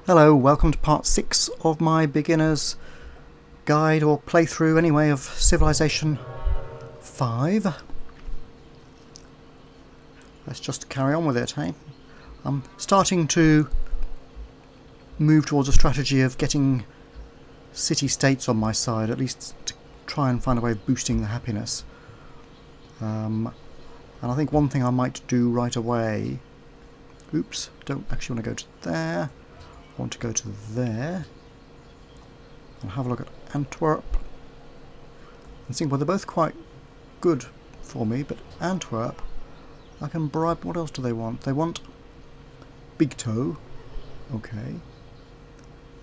Hello, welcome to part 6 of my beginner's guide, or playthrough anyway, of Civilization 5. Let's just carry on with it, hey? I'm starting to move towards a strategy of getting city-states on my side, at least to try and find a way of boosting the happiness. And I think one thing I might do right away... Oops, don't actually want to go to there. I want to go to there and have a look at Antwerp and think, well, they're both quite good for me, but Antwerp, I can bribe. What else do they want? They want Big Toe, okay,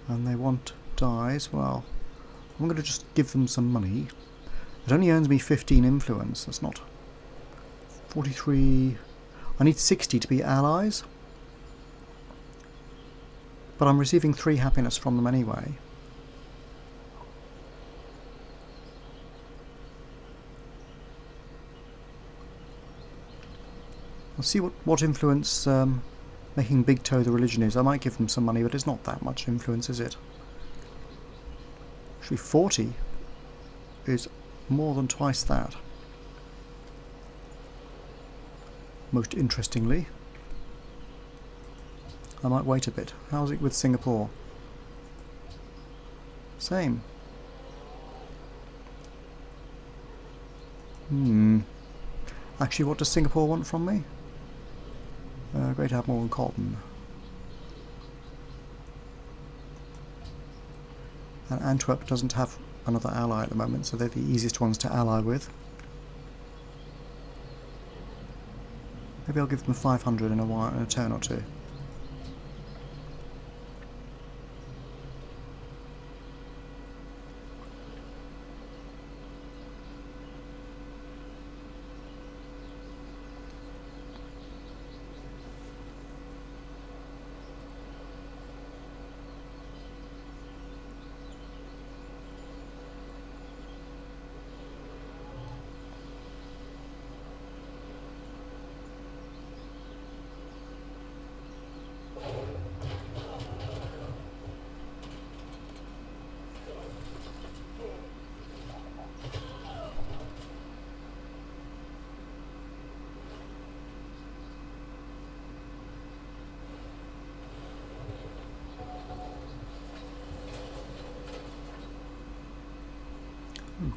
and they want dyes. Well, I'm going to just give them some money. It only earns me 15 influence. That's not 43. I need 60 to be allies. But I'm receiving 3 happiness from them anyway. I'll see what influence making Big Toe the religion is. I might give them some money, but it's not that much influence, is it? Actually, 40 is more than twice that. Most interestingly. I might wait a bit. How's it with Singapore? Same. Actually, what does Singapore want from me? Great Admiral and Cotton. And Antwerp doesn't have another ally at the moment, so they're the easiest ones to ally with. Maybe I'll give them 500 in a turn or two.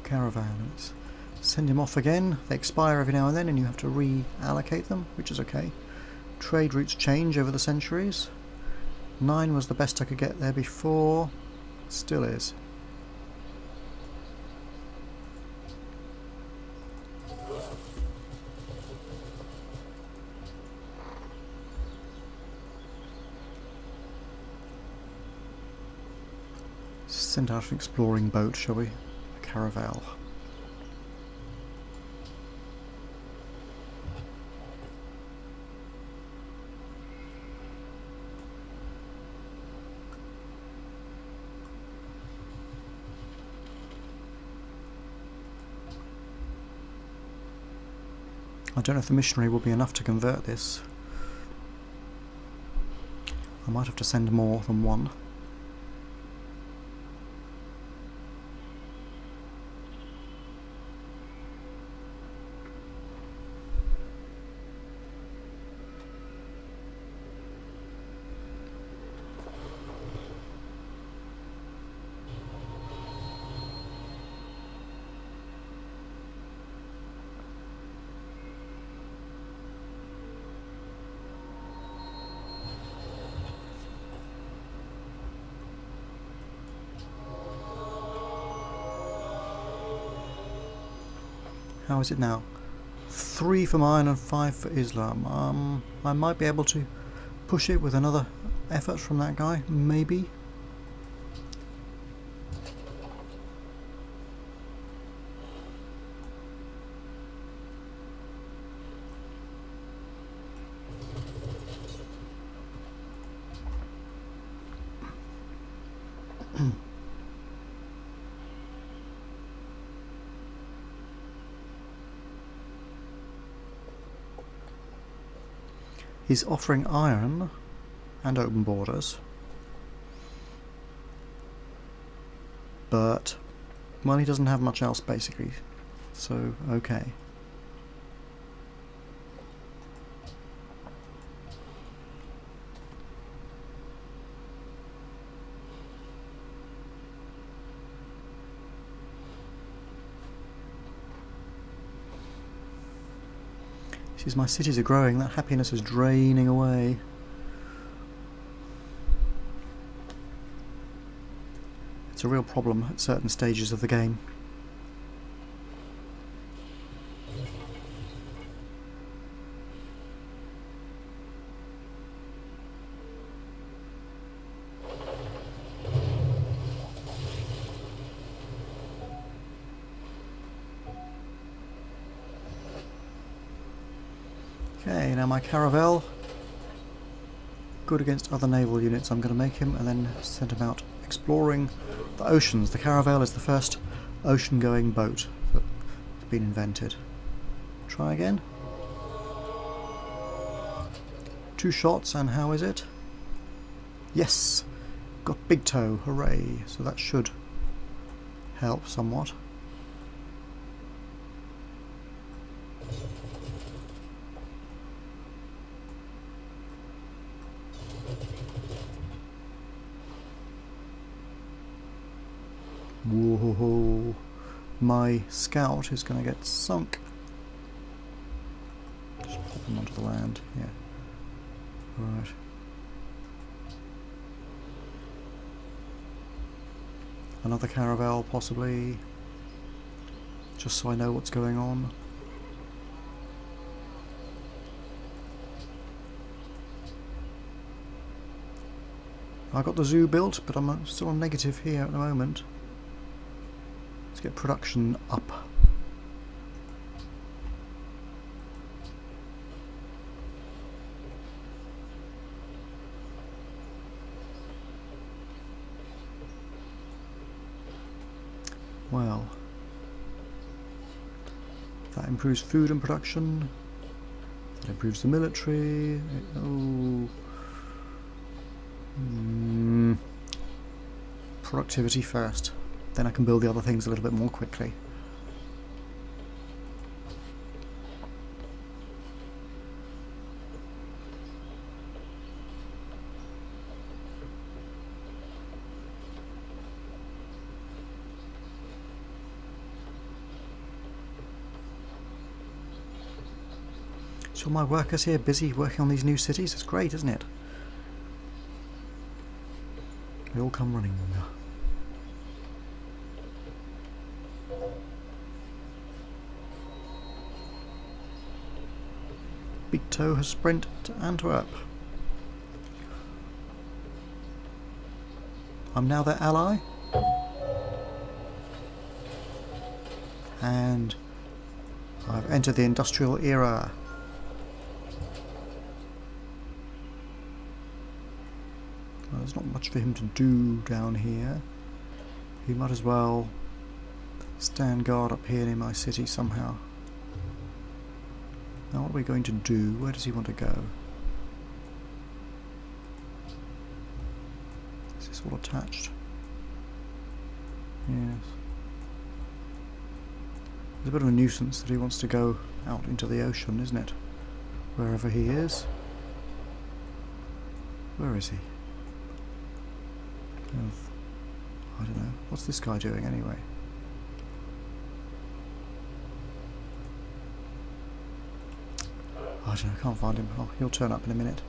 Caravans. Send him off again. They expire every now and then and you have to reallocate them, which is okay. Trade routes change over the centuries. 9 was the best I could get there before. Still is. Send out an exploring boat, shall we? Caravel. I don't know if the missionary will be enough to convert this. I might have to send more than one. How is it now? 3 for mine and 5 for Islam. I might be able to push it with another effort from that guy, maybe. He's offering iron and open borders. but well, he doesn't have much else basically, so okay. As my cities are growing, that happiness is draining away. It's a real problem at certain stages of the game. Okay, now my caravel, good against other naval units. I'm going to make him and then send him out exploring the oceans. The caravel is the first ocean-going boat that's been invented. Try again. 2 shots, and how is it? Yes! Got big toe, hooray! So that should help somewhat. Whoa, my scout is going to get sunk. Just pop him onto the land, yeah. Right. Another caravel, possibly. Just so I know what's going on. I got the zoo built, but I'm still on negative here at the moment. Let's get production up. Well, that improves food and production. That improves the military. Oh. Productivity first. Then I can build the other things a little bit more quickly. So my workers here busy working on these new cities. It's great, isn't it? They all come running. Big Toe has sprinted to Antwerp. I'm now their ally. And I've entered the industrial era. Well, there's not much for him to do down here. He might as well stand guard up here near my city somehow. Now what are we going to do? Where does he want to go? Is this all attached? Yes. It's a bit of a nuisance that he wants to go out into the ocean, isn't it? Wherever he is. Where is he? I don't know. What's this guy doing anyway? I don't know, I can't find him. Oh, he'll turn up in a minute.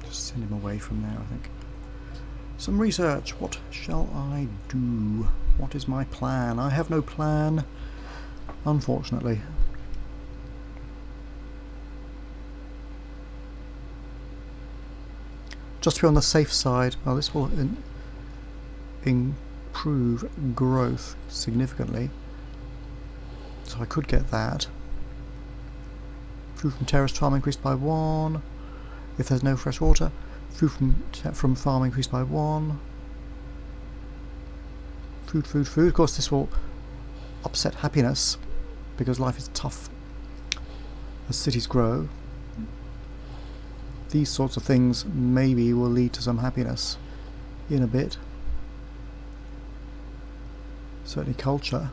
Just send him away from there, I think. Some research. What shall I do? What is my plan? I have no plan, unfortunately. Just to be on the safe side, well, this will improve growth significantly. So I could get that. Food from terraced farm increased by 1. If there's no fresh water, food from farm increased by 1. Food, food, food. Of course, this will upset happiness because life is tough as cities grow. These sorts of things maybe will lead to some happiness in a bit. Certainly culture.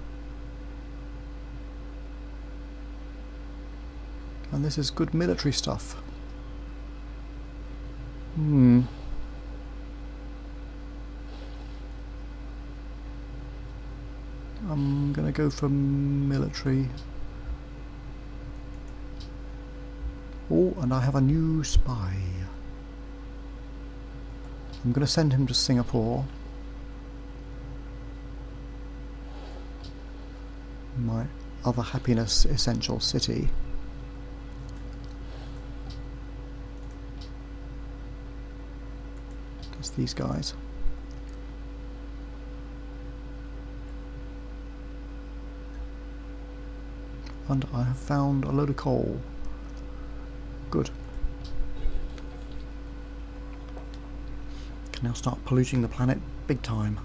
And this is good military stuff. I'm gonna go for military. Oh, and I have a new spy. I'm gonna send him to Singapore. My other happiness essential city. That's these guys. And I have found a load of coal. Good. Can now start polluting the planet big time.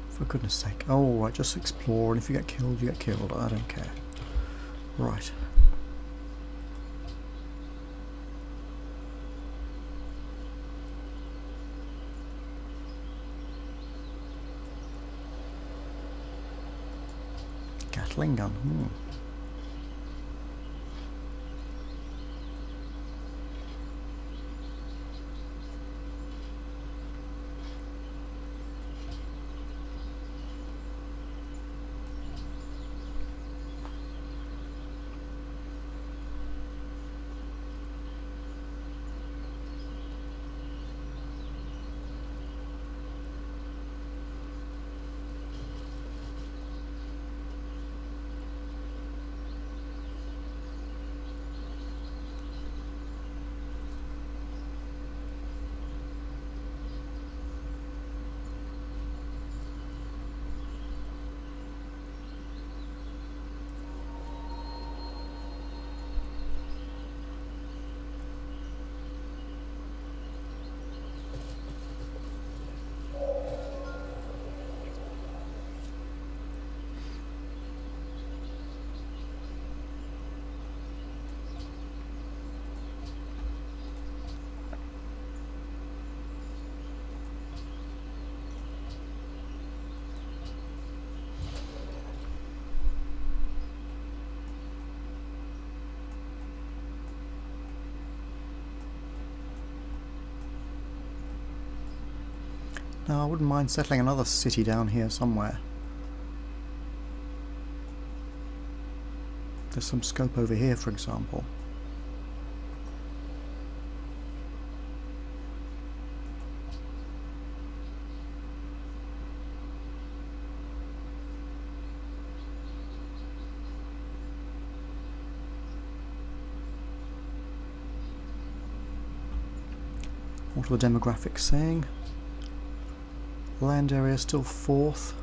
For goodness sake. Oh, right, just explore, and if you get killed, you get killed. I don't care. Right. Gatling gun. Now, I wouldn't mind settling another city down here somewhere. There's some scope over here, for example. What are the demographics saying? Land area still 4th.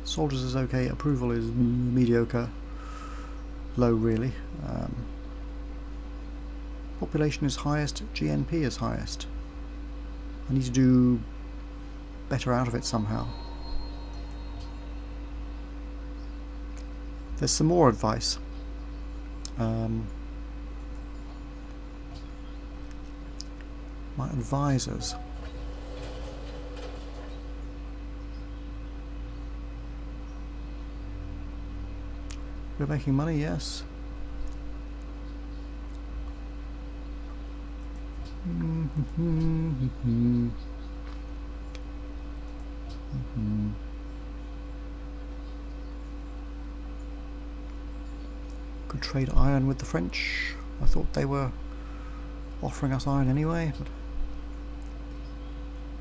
Soldiers is okay. Approval is mediocre. Low, really. Population is highest. GNP is highest. I need to do better out of it somehow. There's some more advice. My advisors. We're making money, yes. Could trade iron with the French. I thought they were offering us iron anyway, but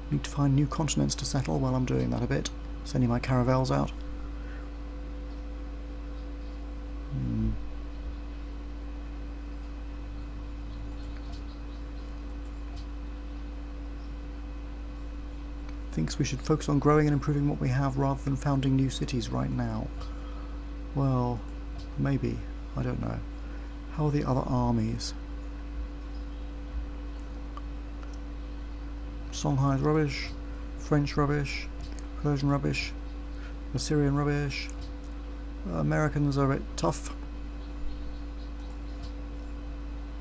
need to find new continents to settle while I'm doing that a bit. Sending my caravels out. Thinks we should focus on growing and improving what we have rather than founding new cities right now. Well, maybe. I don't know. How are the other armies? Songhai's rubbish, French rubbish, Persian rubbish, Assyrian rubbish. Americans are a bit tough.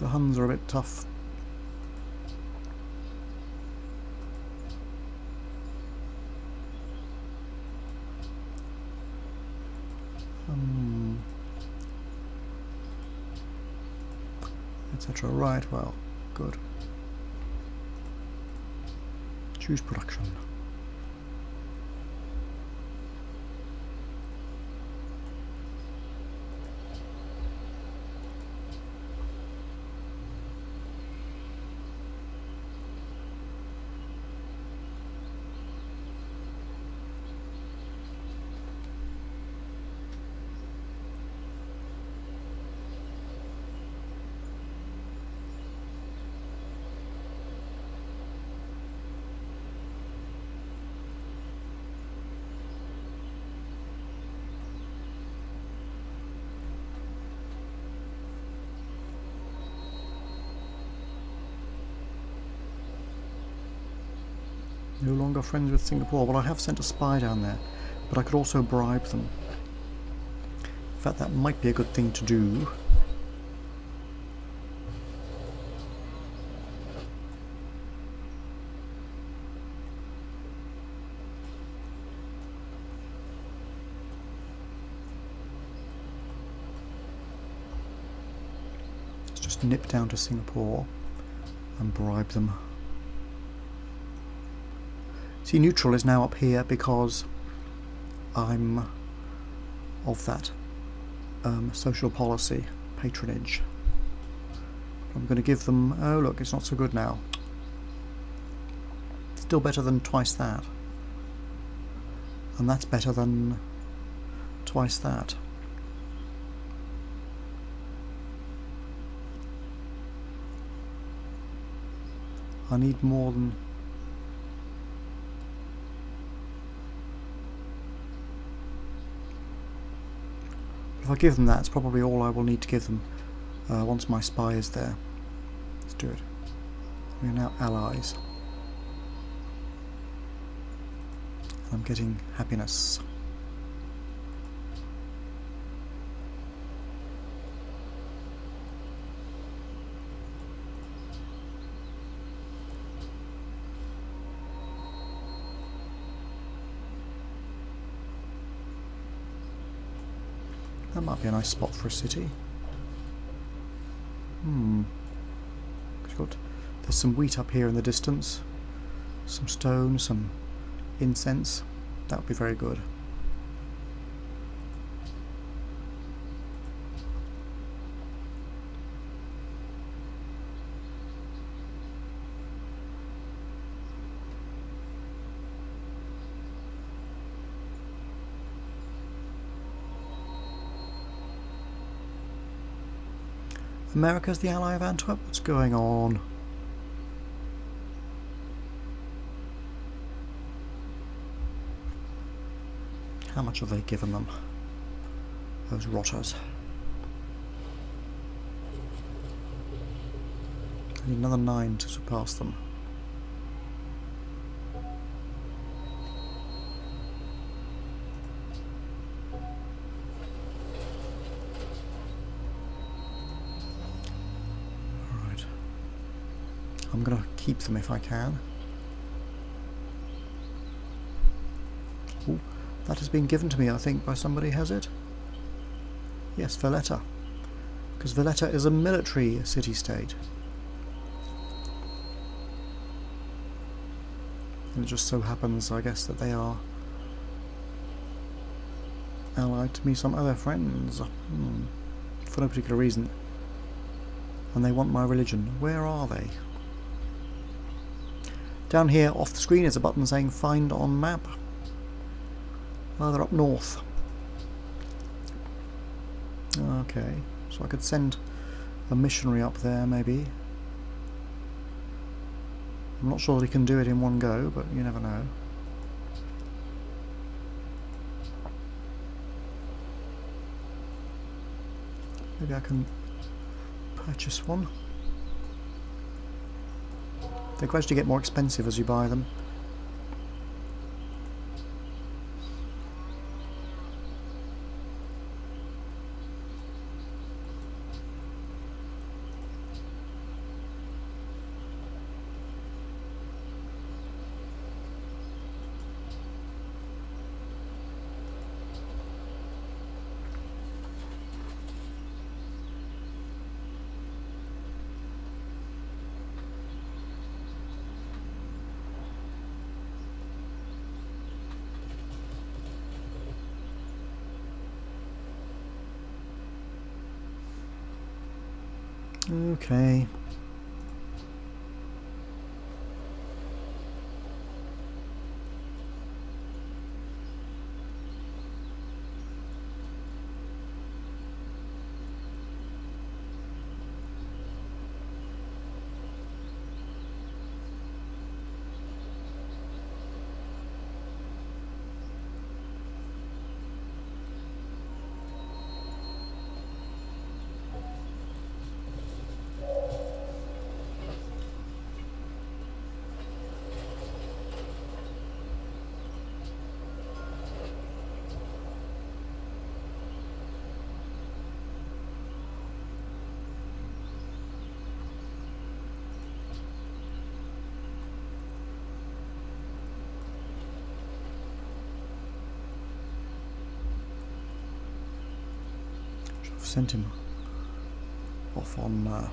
The Huns are a bit tough. Etc. Right, well, good. Choose production. No longer friends with Singapore. Well, I have sent a spy down there, but I could also bribe them. In fact, that might be a good thing to do. Let's just nip down to Singapore and bribe them. See, neutral is now up here because I'm of that social policy patronage. I'm going to give them... Oh look, it's not so good now. Still better than twice that. And that's better than twice that. I need more than... If I give them that, it's probably all I will need to give them once my spy is there. Let's do it. We are now allies. I'm getting happiness. That might be a nice spot for a city. There's some wheat up here in the distance. Some stone, some incense. That would be very good. America's the ally of Antwerp? What's going on? How much have they given them? Those rotters. I need another 9 to surpass them. I'm going to keep them if I can. Ooh, that has been given to me, I think, by somebody, has it? Yes, Valletta. Because Valletta is a military city-state. And it just so happens, I guess, that they are allied to me, some other friends, for no particular reason. And they want my religion. Where are they? Down here off the screen is a button saying find on map. Oh, they're up north. Okay, so I could send a missionary up there maybe. I'm not sure that he can do it in one go, but you never know. Maybe I can purchase one. They gradually get more expensive as you buy them. Okay. Sent him off on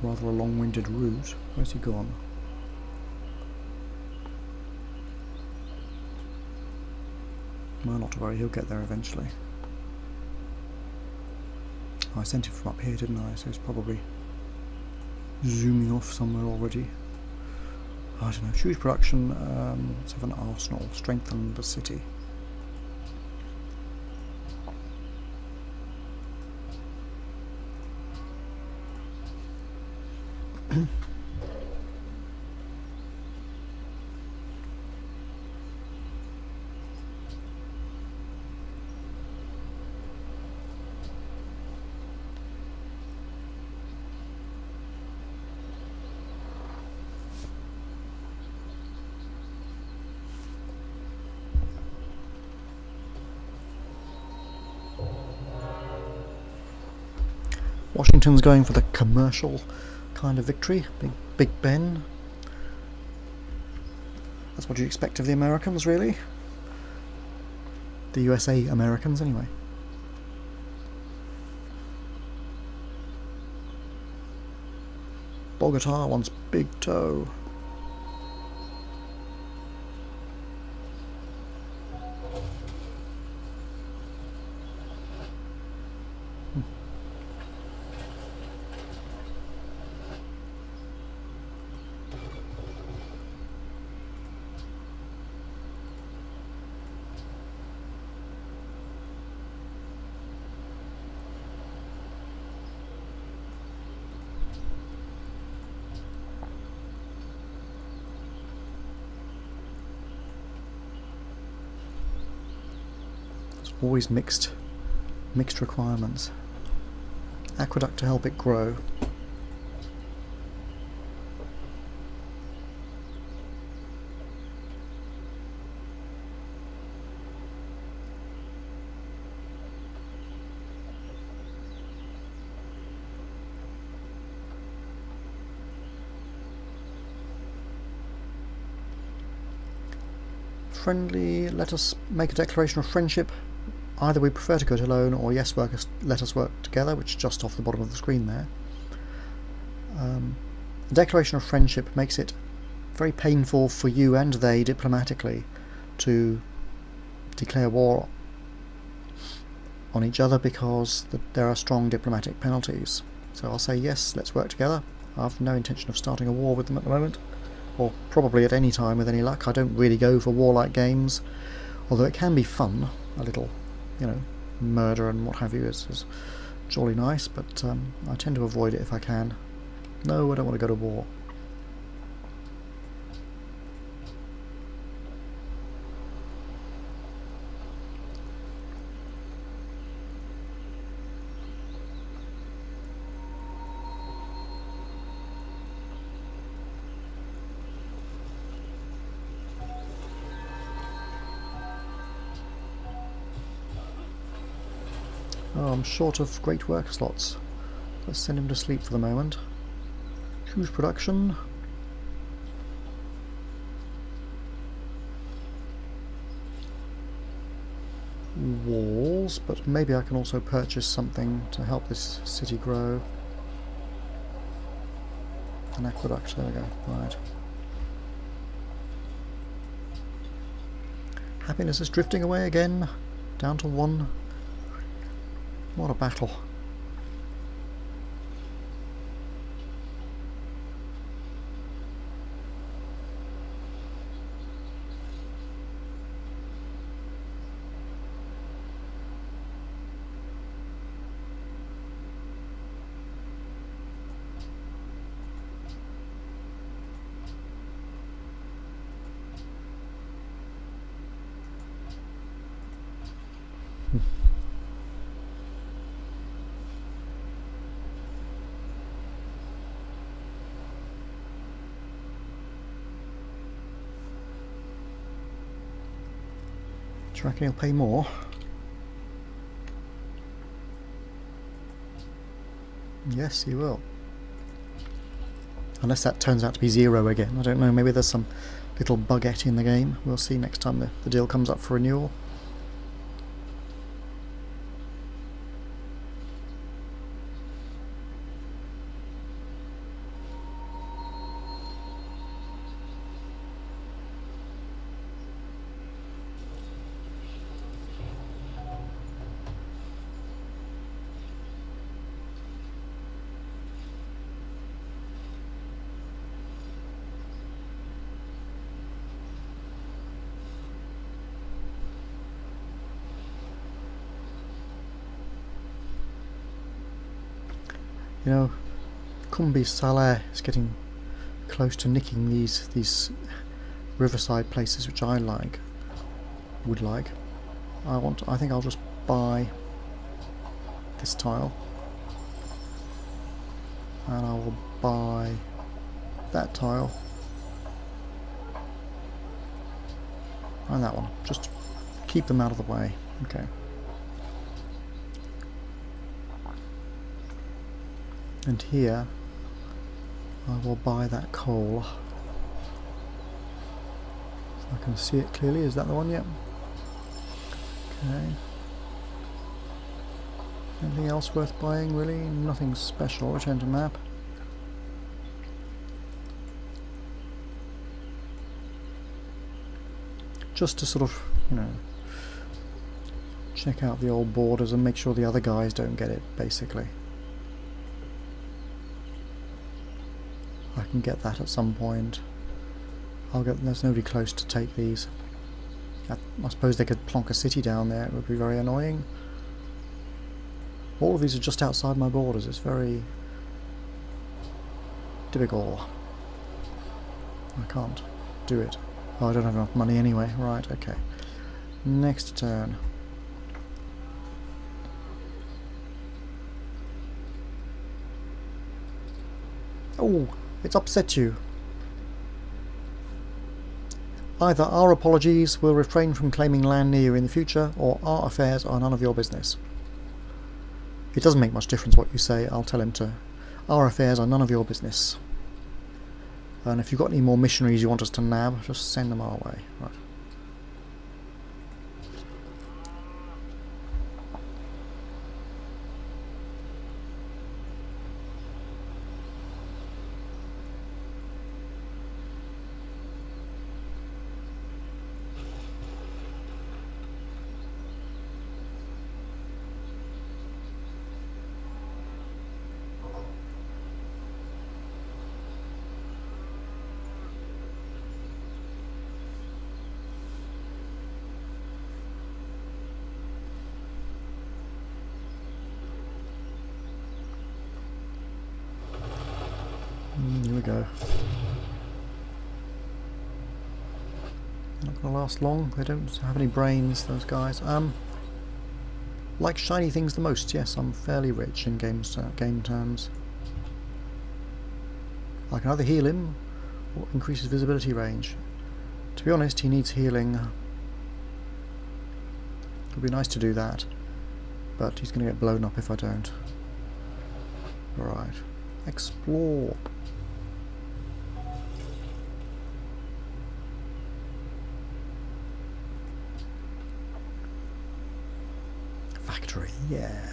rather a long-winded route. Where's he gone? Well, not to worry, he'll get there eventually. I sent him from up here, didn't I? So he's probably zooming off somewhere already. I don't know. Huge production. Let's have an arsenal. Strengthen the city. Washington's going for the commercial kind of victory. Big Ben. That's what you expect of the Americans, really. The USA Americans, anyway. Bogota wants Big Toe. Always mixed requirements. Aqueduct to help it grow. Friendly, let us make a declaration of friendship. Either we prefer to go it alone, or yes, let us work together, which is just off the bottom of the screen there. The declaration of friendship makes it very painful for you and they diplomatically to declare war on each other because there are strong diplomatic penalties. So I'll say yes, let's work together. I have no intention of starting a war with them at the moment, or probably at any time with any luck. I don't really go for warlike games, although it can be fun. A little, murder and what have you is jolly nice, but I tend to avoid it if I can. No, I don't want to go to war. Oh, I'm short of great work slots. Let's send him to sleep for the moment. Choose production. Walls, but maybe I can also purchase something to help this city grow. An aqueduct, there we go, right. Happiness is drifting away again, down to 1. What a battle. Do you reckon he'll pay more? Yes, he will. Unless that turns out to be 0 again. I don't know, maybe there's some little bugette in the game. We'll see next time the deal comes up for renewal. You know, Kumbi Saleh is getting close to nicking these riverside places which I would like. I think I'll just buy this tile, and I will buy that tile and that one. Just keep them out of the way. Okay. And here I will buy that coal. So I can see it clearly. Is that the one? Yep. Okay. Anything else worth buying really? Nothing special. Return to map. Just to sort of, check out the old borders and make sure the other guys don't get it, basically. I can get that at some point. There's nobody close to take these. I suppose they could plonk a city down there, it would be very annoying. All of these are just outside my borders, it's very difficult. I can't do it. Oh, I don't have enough money anyway. Right, okay. Next turn. Oh, it's upset you. Either our apologies will refrain from claiming land near you in the future, or our affairs are none of your business. It doesn't make much difference what you say. I'll tell him to. Our affairs are none of your business. And if you've got any more missionaries you want us to nab, just send them our way. Right. go. They're not going to last long. They don't have any brains, those guys. Like shiny things the most. Yes, I'm fairly rich in game terms. I can either heal him or increase his visibility range. To be honest, he needs healing. It would be nice to do that, but he's going to get blown up if I don't. Alright. Explore. Factory, yeah.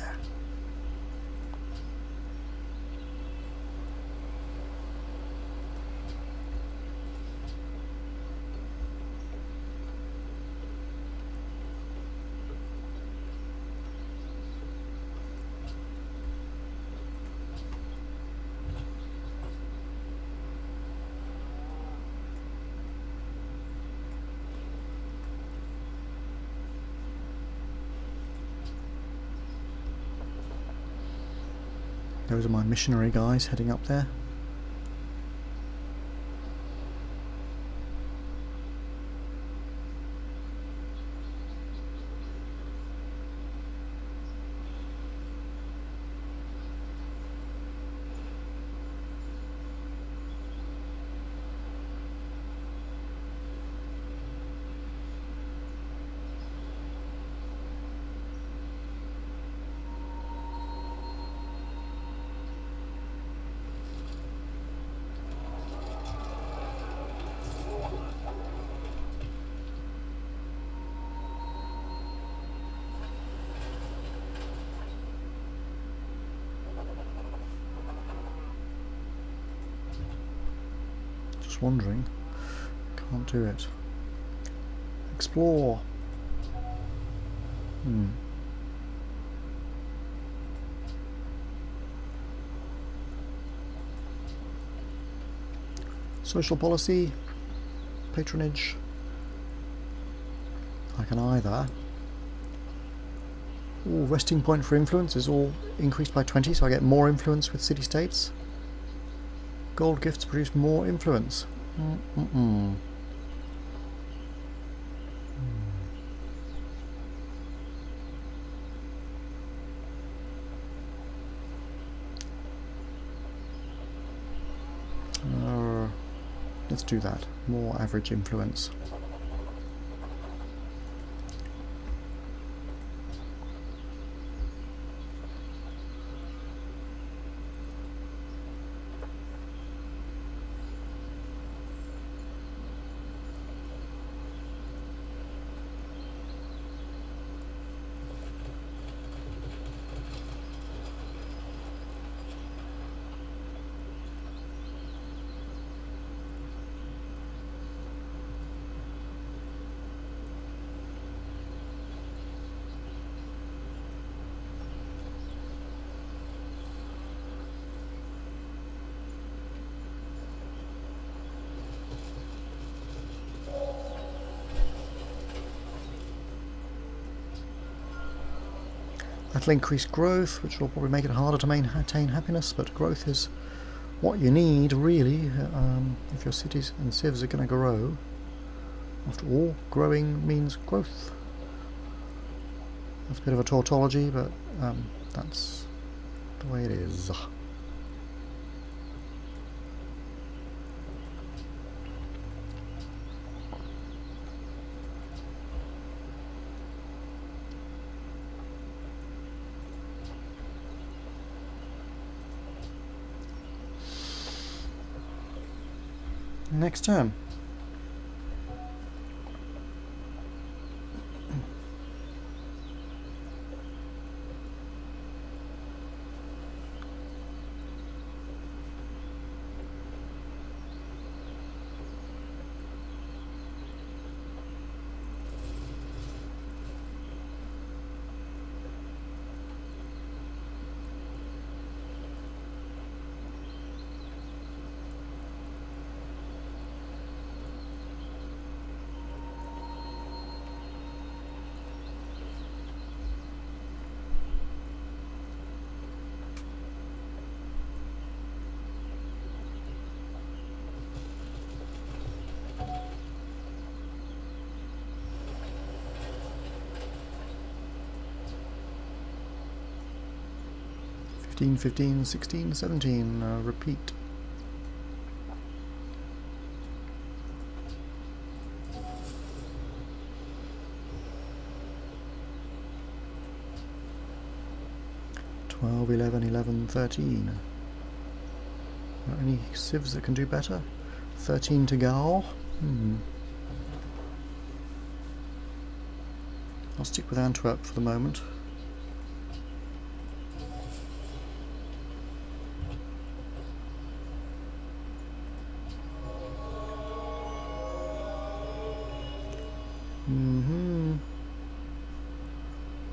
Those are my missionary guys heading up there. Just wandering. Can't do it. Explore. Social policy, patronage. I can either. Ooh, resting point for influence is all increased by 20, so I get more influence with city-states. Gold gifts produce more influence. Let's do that. More average influence. That'll increase growth, which will probably make it harder to maintain happiness, but growth is what you need, really, if your cities and civs are going to grow. After all, growing means growth. That's a bit of a tautology, but that's the way it is. Next term. 15, 15, 16, 17. Repeat. $12, $11, $11, $13. Are there any civs that can do better? 13 to go. I'll stick with Antwerp for the moment.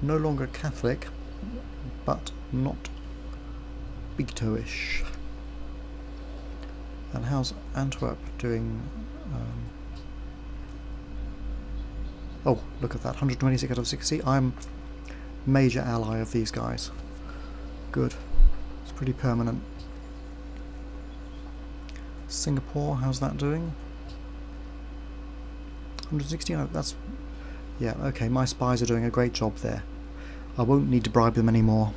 No longer Catholic, but not big toe-ish. And how's Antwerp doing? Oh, look at that, 126 out of 60. I'm major ally of these guys. Good. It's pretty permanent. Singapore, how's that doing? 116, that's... Yeah, okay, my spies are doing a great job there. I won't need to bribe them anymore.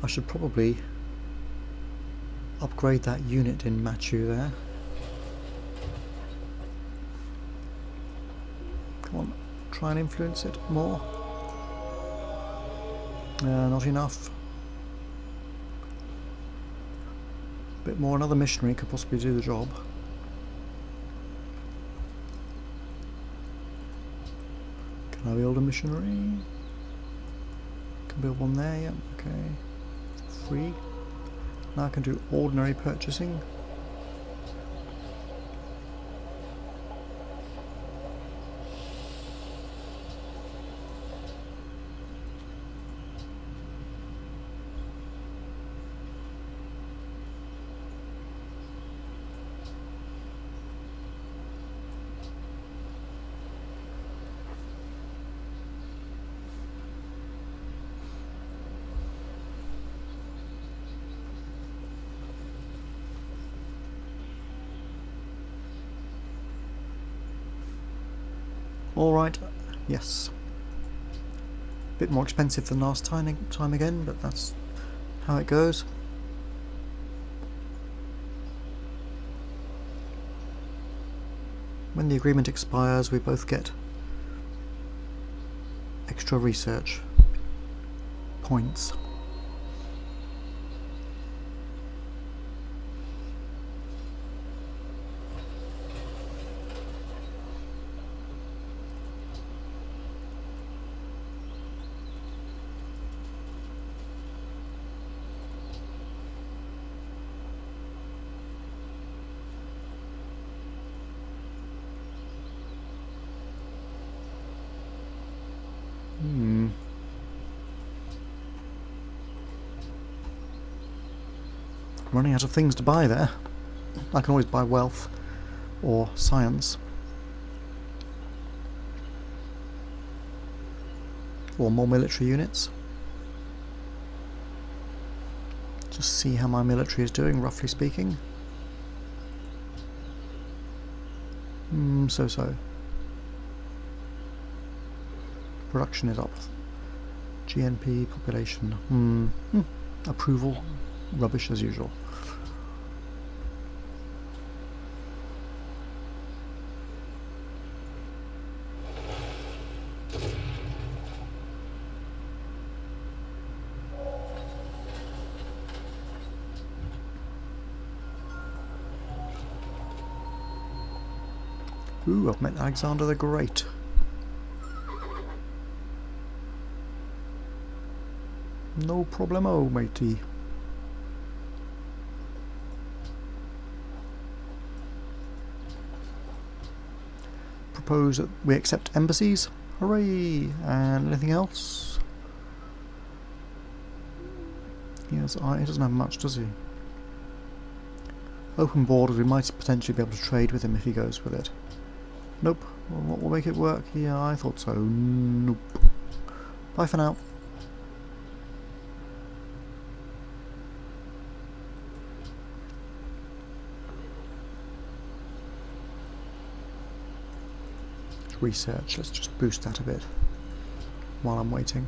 I should probably upgrade that unit in Machu there. Come on, try and influence it more. Not enough. A bit more, another missionary could possibly do the job. Can I build a missionary? Can build one there, yeah, okay. Free. Now I can do ordinary purchasing. Alright, yes. A bit more expensive than last time again, but that's how it goes. When the agreement expires, we both get extra research points. Running out of things to buy there. I can always buy wealth or science or more military units. Just see how my military is doing, roughly speaking. So. Production is up. GNP, population. Approval, rubbish as usual. Ooh, I've met Alexander the Great. No problemo, matey. Propose that we accept embassies. Hooray! And anything else? Yes, he doesn't have much, does he? Open borders, we might potentially be able to trade with him if he goes with it. Nope. Well, what will make it work? Yeah, I thought so. Nope. Bye for now. Research, let's just boost that a bit while I'm waiting.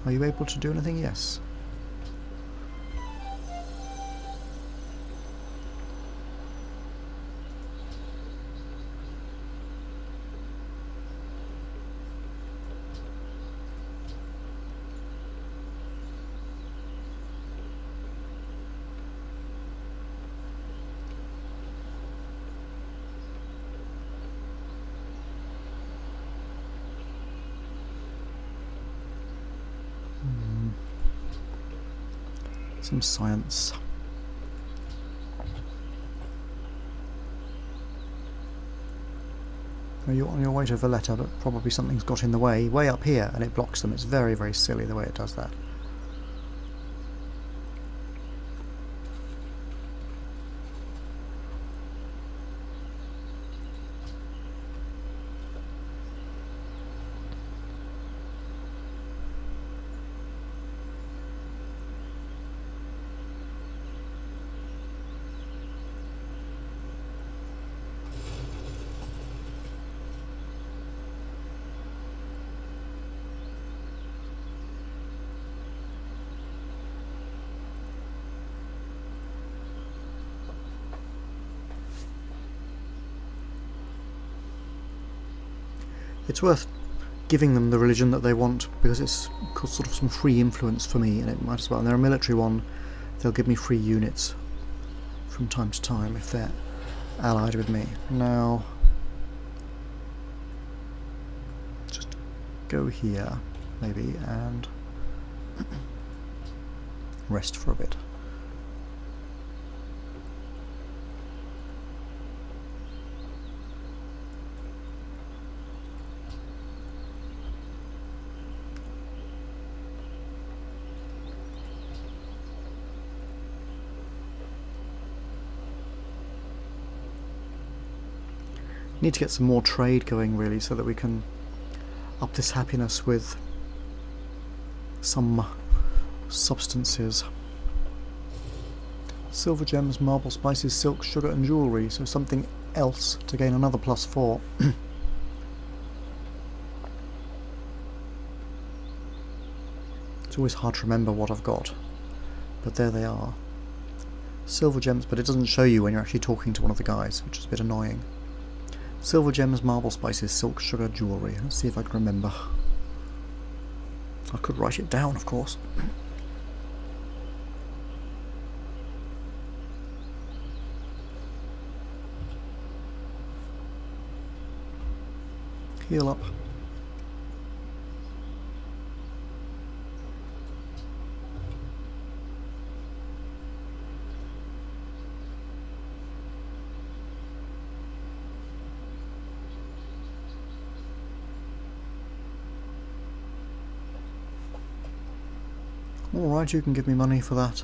Are you able to do anything? Yes. Some science. You're on your way to Valletta, but probably something's got in the way up here, and it blocks them. It's very, very silly the way it does that. It's worth giving them the religion that they want, because it's sort of some free influence for me, and it might as well. And they're a military one, they'll give me free units from time to time if they're allied with me. Now, just go here, maybe, and rest for a bit. Need to get some more trade going, really, so that we can up this happiness with some substances. Silver gems, marble spices, silk, sugar and jewellery, so something else to gain another +4. It's always hard to remember what I've got, but there they are. Silver gems, but it doesn't show you when you're actually talking to one of the guys, which is a bit annoying. Silver gems, marble spices, silk, sugar, jewellery. Let's see if I can remember. I could write it down, of course. Heal up. Alright, you can give me money for that.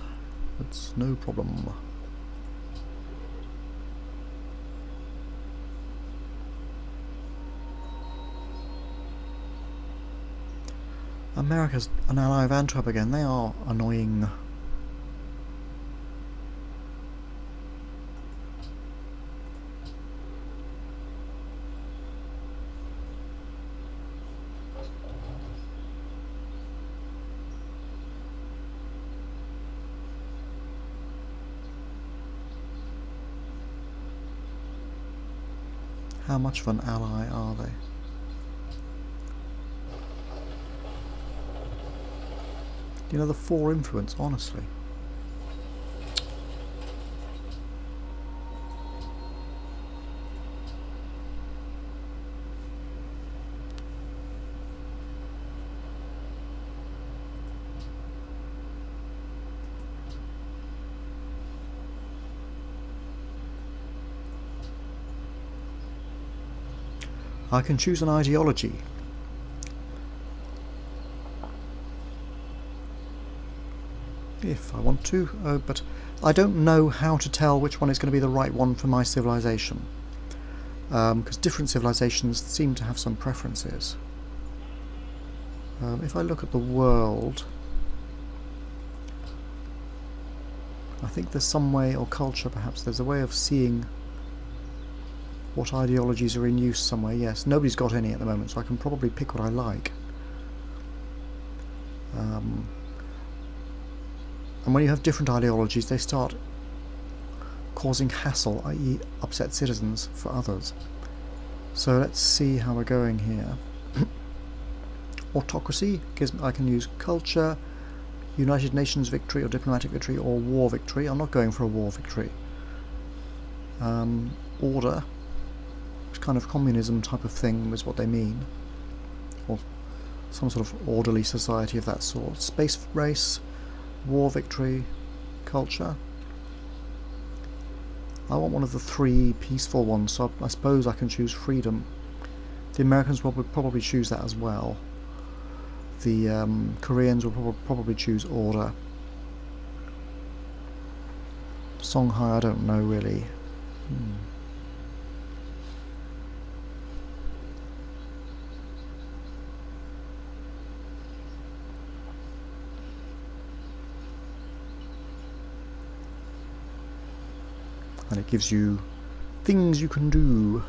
That's no problem. America's an ally of Antwerp again. They are annoying. How much of an ally are they? You know, the 4 influence, honestly. I can choose an ideology. If I want to, but I don't know how to tell which one is going to be the right one for my civilization. Because different civilizations seem to have some preferences. If I look at the world, I think there's some way, or culture perhaps, there's a way of seeing what ideologies are in use somewhere. Yes, nobody's got any at the moment, so I can probably pick what I like. And when you have different ideologies, they start causing hassle, i.e. upset citizens for others. So let's see how we're going here. Autocracy gives me, I can use culture, United Nations victory or diplomatic victory or war victory. I'm not going for a war victory. Order, which kind of communism type of thing is what they mean, or some sort of orderly society of that sort. Space race, war victory, culture. I want one of the three peaceful ones, so I suppose I can choose freedom. The Americans will probably choose that as well. The Koreans will probably choose order. Songhai, I don't know really. And it gives you things you can do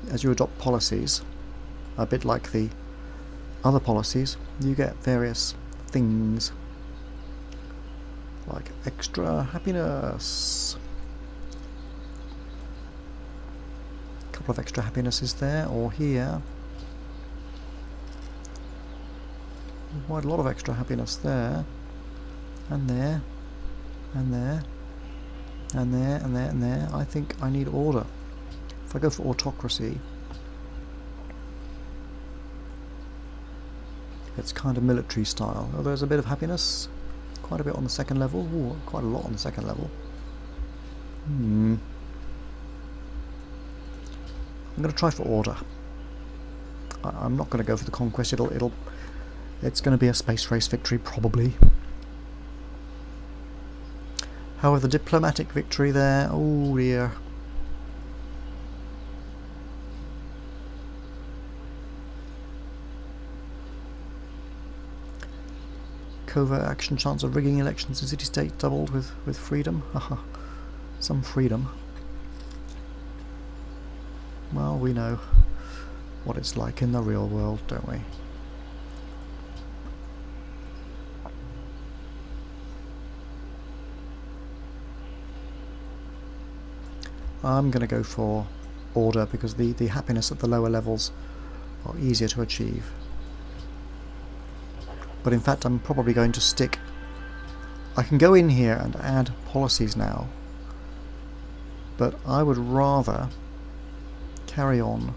as you adopt policies. A bit like the other policies, you get various things like extra happiness. A couple of extra happinesses there, or here. Quite a lot of extra happiness there, and there, and there, and there, and there, and there. I think I need order. If I go for autocracy, it's kind of military style. Oh, there's a bit of happiness, quite a bit on the second level. Ooh, quite a lot on the second level. I'm going to try for order. I'm not going to go for the conquest. It's going to be a space race victory probably. However, the diplomatic victory there, oh dear. Covert action, chance of rigging elections in city-state doubled with freedom. Haha, some freedom. Well, we know what it's like in the real world, don't we? I'm going to go for order because the happiness at the lower levels are easier to achieve. But in fact I'm probably going to stick... I can go in here and add policies now, but I would rather carry on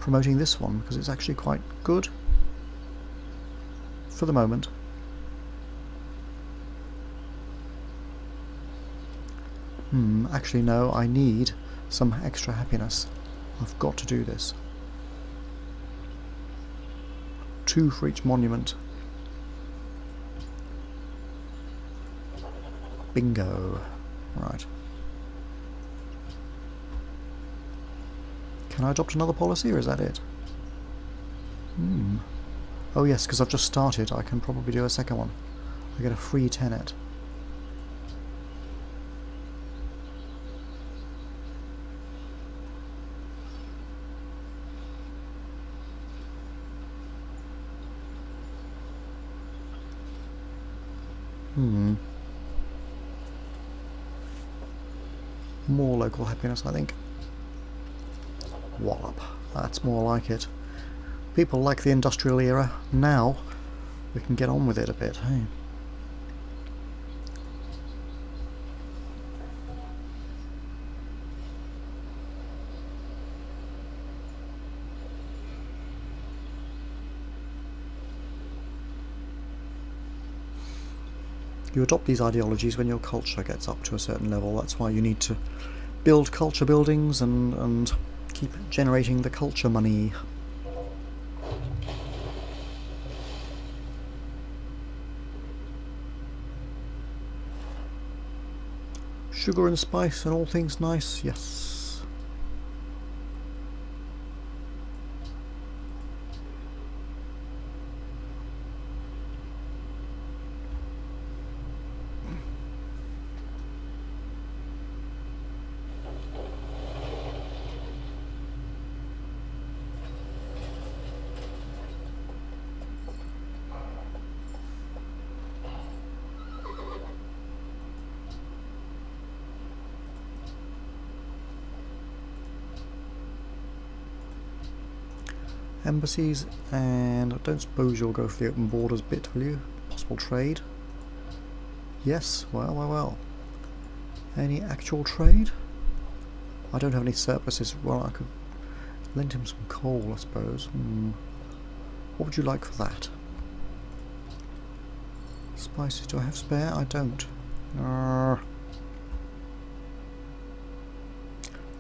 promoting this one because it's actually quite good for the moment. Actually no, I need some extra happiness. I've got to do this. 2 for each monument. Bingo. Right. Can I adopt another policy, or is that it? Oh yes, because I've just started, I can probably do a second one. I get a free tenet. More local happiness, I think. Wallop. That's more like it. People like the industrial era. Now we can get on with it a bit, hey? You adopt these ideologies when your culture gets up to a certain level. That's why you need to build culture buildings and Keep generating the culture money. Sugar and spice and all things nice, yes. Embassies, and I don't suppose you'll go for the open borders bit, will you? Possible trade? Yes, well. Any actual trade? I don't have any surpluses. Well, I could lend him some coal, I suppose. What would you like for that? Spices, do I have spare? I don't.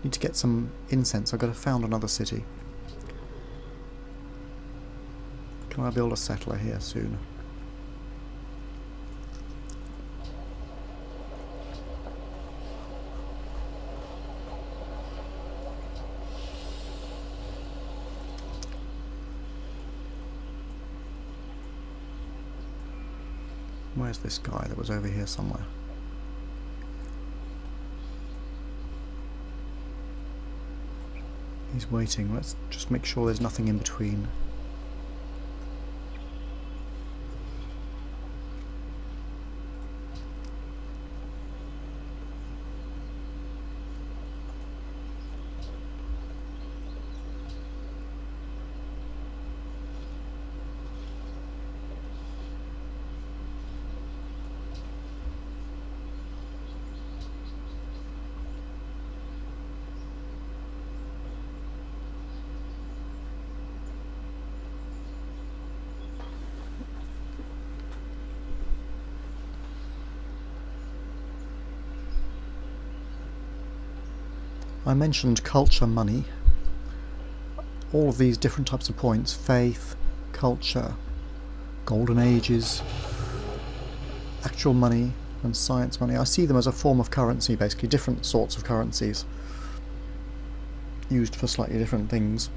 Need to get some incense. I've got to found another city. Can I build a settler here soon? Where's this guy that was over here somewhere? He's waiting. Let's just make sure there's nothing in between. I mentioned culture money. All of these different types of points, faith, culture, golden ages, actual money and science money, I see them as a form of currency, basically different sorts of currencies used for slightly different things.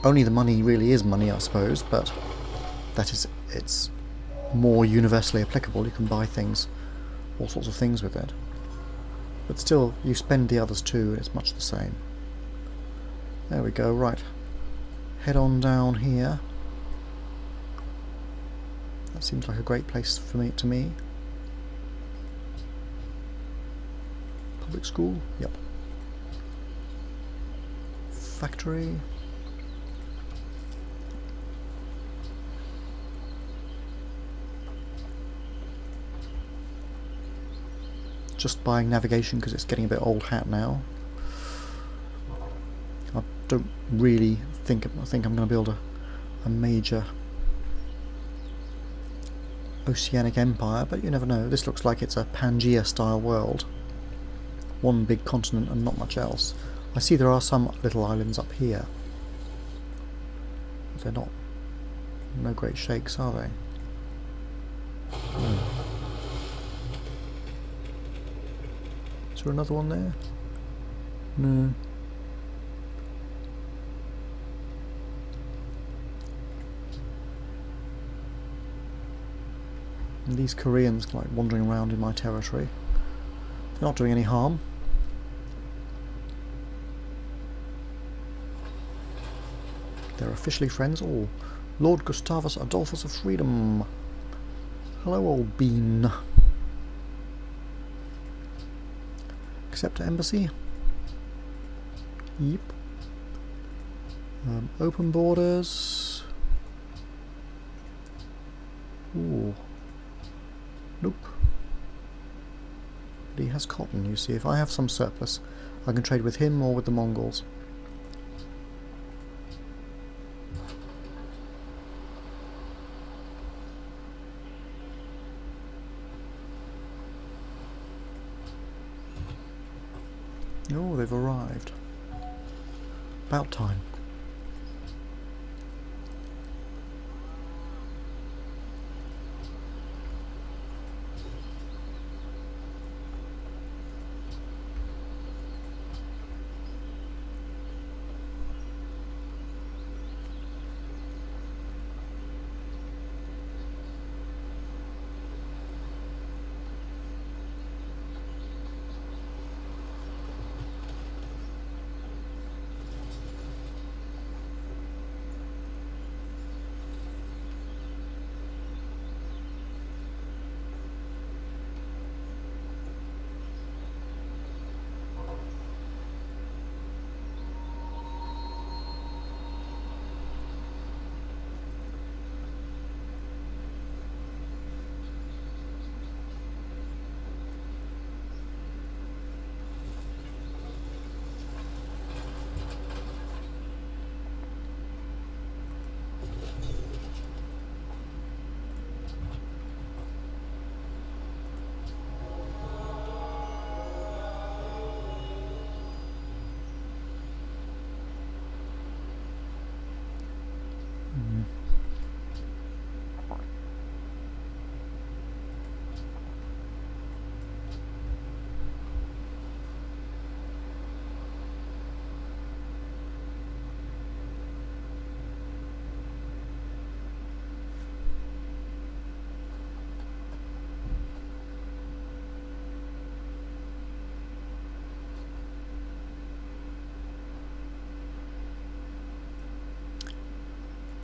Only the money really is money, I suppose, but that is, it's more universally applicable. You can buy things, all sorts of things with it. But still, you spend the others too, it's much the same. There we go, right. Head on down here. That seems like a great place for me, to me. Public school? Yep. Factory. Just buying navigation because it's getting a bit old hat now. I don't really think I'm going to build a major oceanic empire, but you never know. This looks like it's a Pangea style world. One big continent and not much else. I see there are some little islands up here. But they're not, no great shakes, are they? Is there another one there? No. And these Koreans like wandering around in my territory. They're not doing any harm. They're officially friends. Oh, Lord Gustavus Adolphus of Freedom. Hello, old bean. Accept embassy. Yep. Open borders. Ooh. Nope. But he has cotton, you see. If I have some surplus, I can trade with him or with the Mongols. Oh, they've arrived. About time.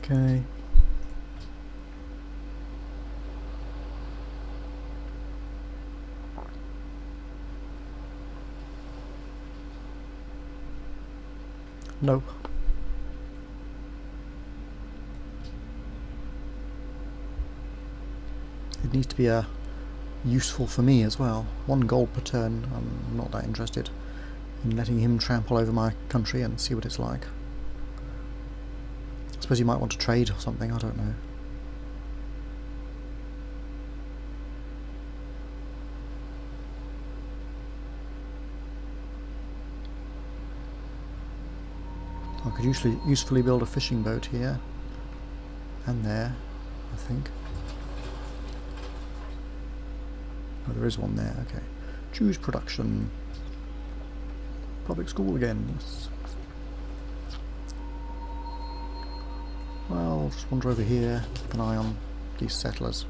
Okay. Nope. It needs to be useful for me as well. 1 gold per turn. I'm not that interested in letting him trample over my country and see what it's like. I suppose you might want to trade or something, I don't know. I could usefully build a fishing boat here and there, I think. Oh, there is one there, okay. Choose production. Public school again, yes. Well, I'll just wander over here, keep an eye on these settlers.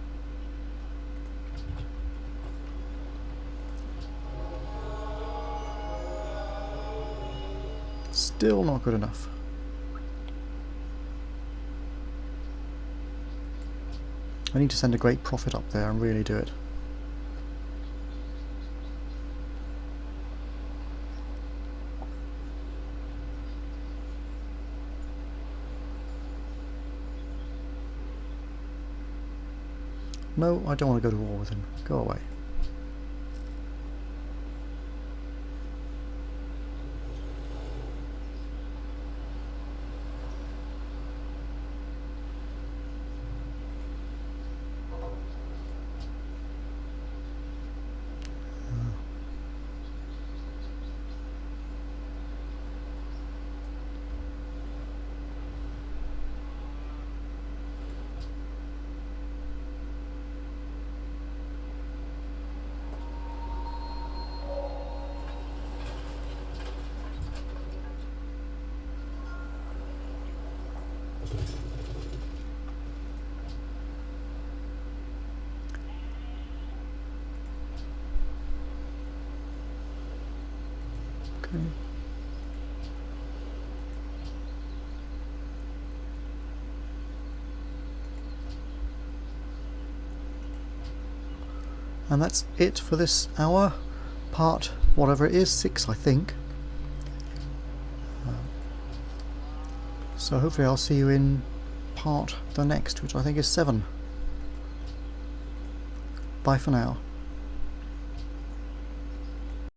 Still not good enough. I need to send a great prophet up there and really do it. No, I don't want to go to war with him. Go away. Okay. And that's it for this hour, part whatever it is, 6 I think. So hopefully I'll see you in part the next, which I think is 7. Bye for now.